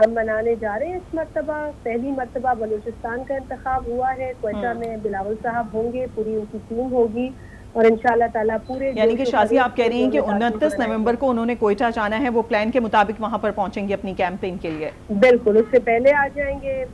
ہم منانے جا رہے ہیں اس مرتبہ. پہلی مرتبہ بلوچستان کا انتخاب ہوا ہے. کوئٹہ میں بلاول صاحب ہوں گے, پوری ان کی ٹیم ہوگی, اور انشاءاللہ تعالیٰ پورے یعنی کہ شازیہ آپ کہہ رہی ہیں کہ 29 نومبر نومبر کو انہوں نے کوئٹہ جانا ہے, وہ پلان کے مطابق وہاں پر پہنچیں گے اپنی کیمپین کے لیے؟ بالکل, اس سے پہلے آ جائیں گے,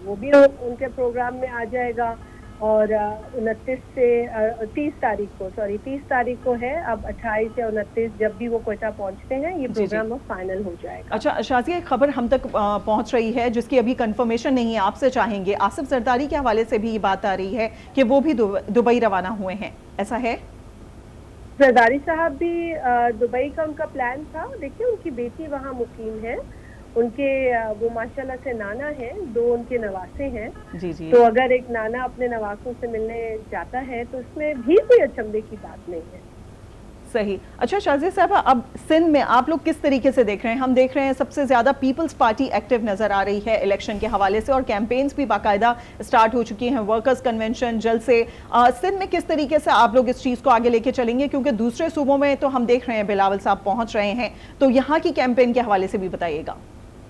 وہ بھی ان کے پروگرام میں آ جائے گا. اور 29 سے 30 تاریخ کو ہے. اب 28 یا 29 جب بھی وہ کوئٹہ پہنچتے ہیں یہ پروگرام اب فائنل ہو جائے گا. اچھا شازیہ, ایک خبر ہم تک پہنچ رہی ہے جس کی ابھی کنفرمیشن نہیں ہے, آپ سے چاہیں گے. آصف زرداری کے حوالے سے بھی یہ بات آ رہی ہے کہ وہ بھی دبئی روانہ ہوئے ہیں, ایسا ہے؟ زرداری صاحب بھی دبئی کا ان کا پلان تھا. دیکھیے ان کی بیٹی وہاں مقیم ہے, ان کے وہ ماشاءاللہ سے نانا ہیں, 2 ان کے نواسے ہیں. جی جی. تو اگر ایک نانا اپنے نواسوں سے ملنے جاتا ہے تو اس میں بھی کوئی اچنبھے کی بات نہیں ہے. صحیح. اچھا شازیہ صاحبہ, اب سندھ میں آپ لوگ کس طریقے سے دیکھ رہے ہیں؟ ہم دیکھ رہے ہیں سب سے زیادہ پیپلز پارٹی ایکٹیو نظر آ رہی ہے الیکشن کے حوالے سے, اور کیمپینز بھی باقاعدہ سٹارٹ ہو چکی ہیں, ورکرز کنونشن, جلسے. سندھ میں کس طریقے سے آپ لوگ اس چیز کو آگے لے کے چلیں گے؟ کیونکہ دوسرے صوبوں میں تو ہم دیکھ رہے ہیں بلاول صاحب پہنچ رہے ہیں, تو یہاں کی کیمپین کے حوالے سے بھی بتائیے گا.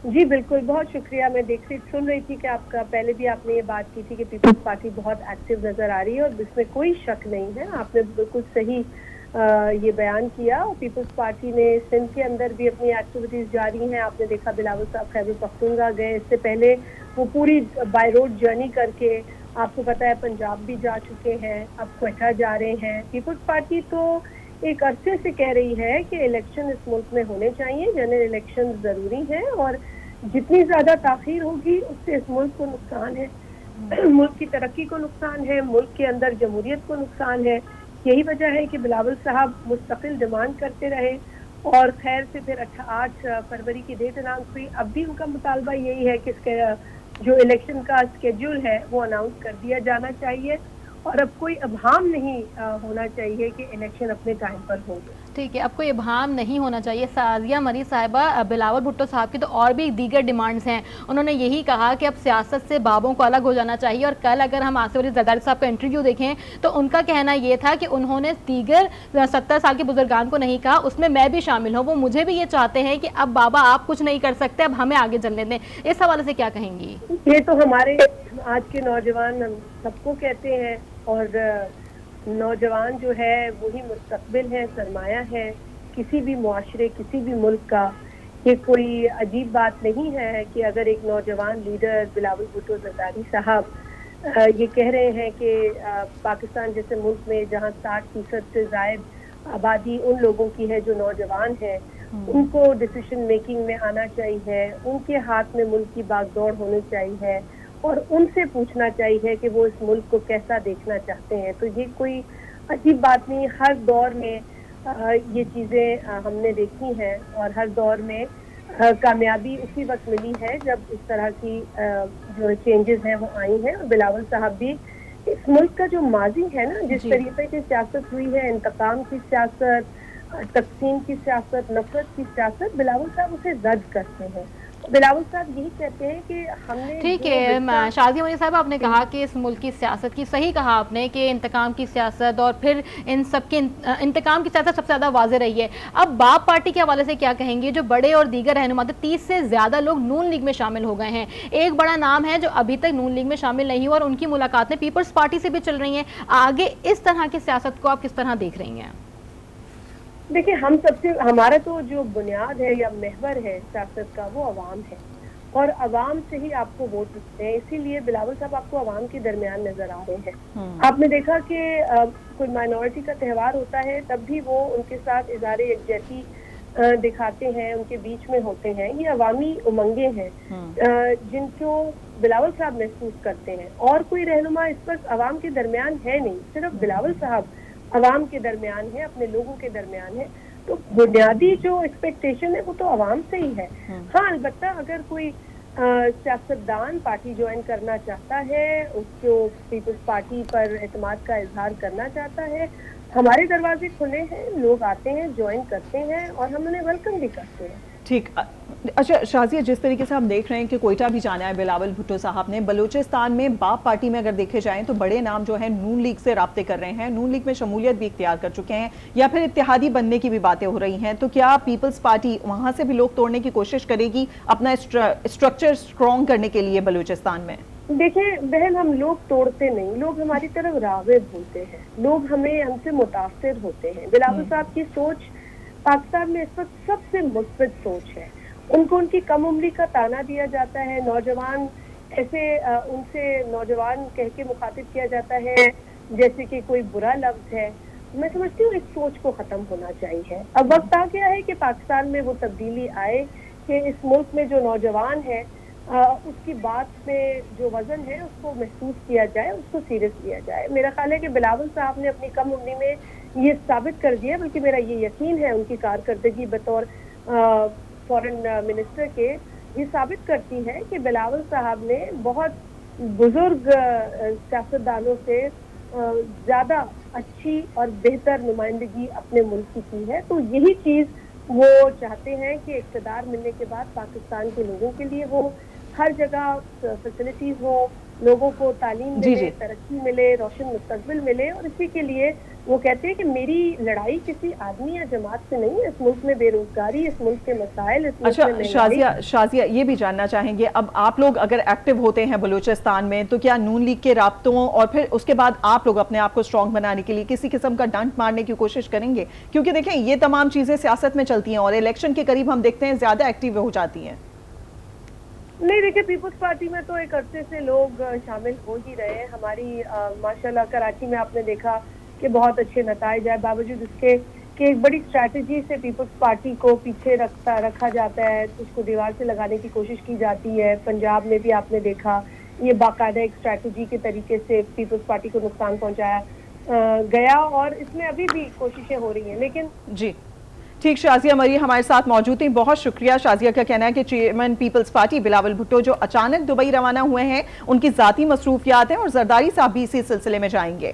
جی بالکل, بہت شکریہ. میں سن رہی تھی کہ آپ کا پہلے بھی آپ نے یہ بات کی تھی کہ پیپلز پارٹی بہت ایکٹیو نظر آ رہی ہے, اور اس میں کوئی شک نہیں ہے. آپ نے بالکل صحیح یہ بیان کیا. پیپلز پارٹی نے سندھ کے اندر بھی اپنی ایکٹیویٹیز جاری ہیں. آپ نے دیکھا بلاول صاحب خیبر پختونخوا گئے, اس سے پہلے وہ پوری بائی روڈ جرنی کر کے آپ کو پتہ ہے پنجاب بھی جا چکے ہیں, اب کوئٹہ جا رہے ہیں. پیپلز پارٹی تو ایک عرصے سے کہہ رہی ہے کہ الیکشن اس ملک میں ہونے چاہیے, جنرل الیکشن ضروری ہیں, اور جتنی زیادہ تاخیر ہوگی اس سے اس ملک کو نقصان ہے, ملک کی ترقی کو نقصان ہے, ملک کے اندر جمہوریت کو نقصان ہے. یہی وجہ ہے کہ بلاول صاحب مستقل ڈیمانڈ کرتے رہے, اور خیر سے پھر 8 فروری کی ڈیٹ اناؤنس ہوئی. اب بھی ان کا مطالبہ یہی ہے کہ اس کے جو الیکشن کا اسکیڈول ہے وہ اناؤنس کر دیا جانا چاہیے, اور اب کوئی ابہام نہیں ہونا چاہیے کہ الیکشن اپنے ٹائم پر ہو. ٹھیک ہے, اب کوئی ابہام نہیں ہونا چاہیے. شازیہ مرید صاحبہ, بلاول بھٹو صاحب کی تو اور بھی دیگر ڈیمانڈز ہیں. انہوں نے یہی کہا کہ اب سیاست سے بابوں کو الگ ہو جانا چاہیے, اور کل اگر ہم آصف علی زرداری صاحب کا انٹرویو دیکھیں تو ان کا کہنا یہ تھا کہ انہوں نے دیگر 70 سال کے بزرگان کو نہیں کہا, اس میں میں بھی شامل ہوں. وہ مجھے بھی یہ چاہتے ہیں کہ اب بابا آپ کچھ نہیں کر سکتے, اب ہمیں آگے چلنے دیں. اس حوالے سے کیا کہیں گی؟ یہ تو ہمارے آج کے نوجوان سب کو کہتے ہیں, اور نوجوان جو ہے وہی مستقبل ہے, سرمایہ ہے کسی بھی معاشرے, کسی بھی ملک کا. یہ کوئی عجیب بات نہیں ہے کہ اگر ایک نوجوان لیڈر بلاول بھٹو زرداری صاحب یہ کہہ رہے ہیں کہ پاکستان جیسے ملک میں جہاں 60% سے زائد آبادی ان لوگوں کی ہے جو نوجوان ہیں, ان کو ڈیسیشن میکنگ میں آنا چاہیے, ان کے ہاتھ میں ملک کی باغ دوڑ ہونی چاہیے, اور ان سے پوچھنا چاہیے کہ وہ اس ملک کو کیسا دیکھنا چاہتے ہیں. تو یہ کوئی عجیب بات نہیں. ہر دور میں یہ چیزیں ہم نے دیکھی ہیں, اور ہر دور میں کامیابی اسی وقت ملی ہے جب اس طرح کی جو چینجز ہیں وہ آئی ہیں. اور بلاول صاحب بھی اس ملک کا جو ماضی ہے نا, جس طریقے کی سیاست ہوئی ہے, انتقام کی سیاست, تقسیم کی سیاست, نفرت کی سیاست, بلاول صاحب اسے رد کرتے ہیں. بلاول صاحب یہی کہتے ہیں کہ ہم نے, ٹھیک ہے شازیہ مرید صاحب, آپ نے کہا کہ اس ملک کی سیاست کی, صحیح کہا آپ نے کہ انتقام کی سیاست, اور پھر ان سب کے انتقام کی سیاست سب سے زیادہ واضح رہی ہے. اب باپ پارٹی کے حوالے سے کیا کہیں گے؟ جو بڑے اور دیگر رہنما 30 سے زیادہ لوگ نون لیگ میں شامل ہو گئے ہیں. ایک بڑا نام ہے جو ابھی تک نون لیگ میں شامل نہیں ہوا, اور ان کی ملاقاتیں پیپلز پارٹی سے بھی چل رہی ہیں. آگے اس طرح کی سیاست کو آپ کس طرح دیکھ رہی ہیں؟ دیکھیں, ہم سب سے, ہمارا تو جو بنیاد ہے یا محور ہے سیاست کا وہ عوام ہے, اور عوام سے ہی آپ کو ووٹ ملتے ہیں. اسی لیے بلاول صاحب آپ کو عوام کے درمیان نظر آ رہے ہیں. آپ نے دیکھا کہ کوئی مائنورٹی کا تہوار ہوتا ہے تب بھی وہ ان کے ساتھ اظہار یکجہتی دکھاتے ہیں, ان کے بیچ میں ہوتے ہیں. یہ عوامی امنگیں ہیں جن کو بلاول صاحب محسوس کرتے ہیں, اور کوئی رہنما اس وقت عوام کے درمیان ہے نہیں. صرف بلاول صاحب عوام کے درمیان ہے, اپنے لوگوں کے درمیان ہے. تو بنیادی جو ایکسپیکٹیشن ہے وہ تو عوام سے ہی ہے. ہاں, البتہ اگر کوئی سیاستدان پارٹی جوائن کرنا چاہتا ہے, اس کو پیپلز پارٹی پر اعتماد کا اظہار کرنا چاہتا ہے, ہمارے دروازے کھلے ہیں, لوگ آتے ہیں, جوائن کرتے ہیں, اور ہم انہیں ویلکم بھی کرتے ہیں. ٹھیک. اچھا شازیہ، جس طریقے سے ہم دیکھ رہے ہیں کہ کوئٹہ بھی جانا ہے بلاول بھٹو صاحب نے، بلوچستان میں باپ پارٹی میں اگر دیکھے جائیں تو بڑے نام جو ہیں نون لیگ سے رابطے کر رہے ہیں، نون لیگ میں شمولیت بھی اختیار کر چکے ہیں، یا پھر اتحادی بننے کی بھی باتیں ہو رہی ہیں، تو کیا پیپلز پارٹی وہاں سے بھی لوگ توڑنے کی کوشش کرے گی اپنا اسٹرکچر اسٹرانگ کرنے کے لیے بلوچستان میں؟ دیکھیں بہن، ہم لوگ توڑتے نہیں، لوگ ہماری طرف راغب ہوتے ہیں، لوگ ہم سے متاثر ہوتے ہیں۔ بلاول صاحب کی سوچ پاکستان میں اس وقت سب سے مثبت سوچ ہے۔ ان کو ان کی کم عمری کا تانا دیا جاتا ہے، نوجوان ایسے ان سے نوجوان کہہ کے مخاطب کیا جاتا ہے جیسے کہ کوئی برا لفظ ہے۔ میں سمجھتی ہوں اس سوچ کو ختم ہونا چاہیے۔ اب وقت آ گیا ہے کہ پاکستان میں وہ تبدیلی آئے کہ اس ملک میں جو نوجوان ہے اس کی بات میں جو وزن ہے اس کو محسوس کیا جائے، اس کو سیریس لیا جائے۔ میرا خیال ہے کہ بلاول صاحب نے اپنی کم عمری میں یہ ثابت کر دیا، بلکہ میرا یہ یقین ہے ان کی کارکردگی بطور فورن منسٹر کے یہ ثابت کرتی ہے کہ بلاول صاحب نے بہت بزرگ سیاستدانوں سے زیادہ اچھی اور بہتر نمائندگی اپنے ملک کی ہے۔ تو یہی چیز وہ چاہتے ہیں کہ اقتدار ملنے کے بعد پاکستان کے لوگوں کے لیے وہ ہر جگہ فیسلٹیز ہو، لوگوں کو تعلیم ملے، ترقی ملے، روشن مستقبل ملے، اور اسی کے لیے وہ کہتے ہیں کہ میری لڑائی کسی آدمی یا جماعت سے نہیں ہے، اس ملک میں بے روزگاری، اس ملک کے مسائل، اس ملک میں مہنگائی۔ شازیہ یہ بھی جاننا چاہیں گے، اب آپ لوگ اگر ایکٹیو ہوتے ہیں بلوچستان میں تو کیا نون لیگ کے رابطوں اور پھر اس کے بعد آپ لوگ اپنے آپ کو اسٹرانگ بنانے کے لیے کسی قسم کا ڈنٹ مارنے کی کوشش کریں گے؟ کیونکہ دیکھیں یہ تمام چیزیں سیاست میں چلتی ہیں اور الیکشن کے قریب ہم دیکھتے ہیں زیادہ ایکٹیو ہو جاتی ہیں۔ نہیں دیکھیں، پیپلز پارٹی میں تو ایک عرصے سے لوگ شامل ہو ہی رہے ہیں۔ ہماری ماشاءاللہ کراچی میں آپ نے دیکھا کہ بہت اچھے نتائج آئے، باوجود اس کے کہ ایک بڑی اسٹریٹجی سے پیپلز پارٹی کو پیچھے رکھا جاتا ہے، اس کو دیوار سے لگانے کی کوشش کی جاتی ہے۔ پنجاب میں بھی آپ نے دیکھا یہ باقاعدہ ایک اسٹریٹجی کے طریقے سے پیپلز پارٹی کو نقصان پہنچایا گیا، اور اس میں ابھی بھی کوششیں ہو رہی ہیں، لیکن جی ٹھیک، شازیہ مری ہمارے ساتھ موجود تھیں، بہت شکریہ۔ شازیہ کا کہنا ہے کہ چیئرمین پیپلز پارٹی بلاول بھٹو جو اچانک دبئی روانہ ہوئے ہیں، ان کی ذاتی مصروفیات ہیں اور زرداری صاحب بھی اسی سلسلے میں جائیں گے۔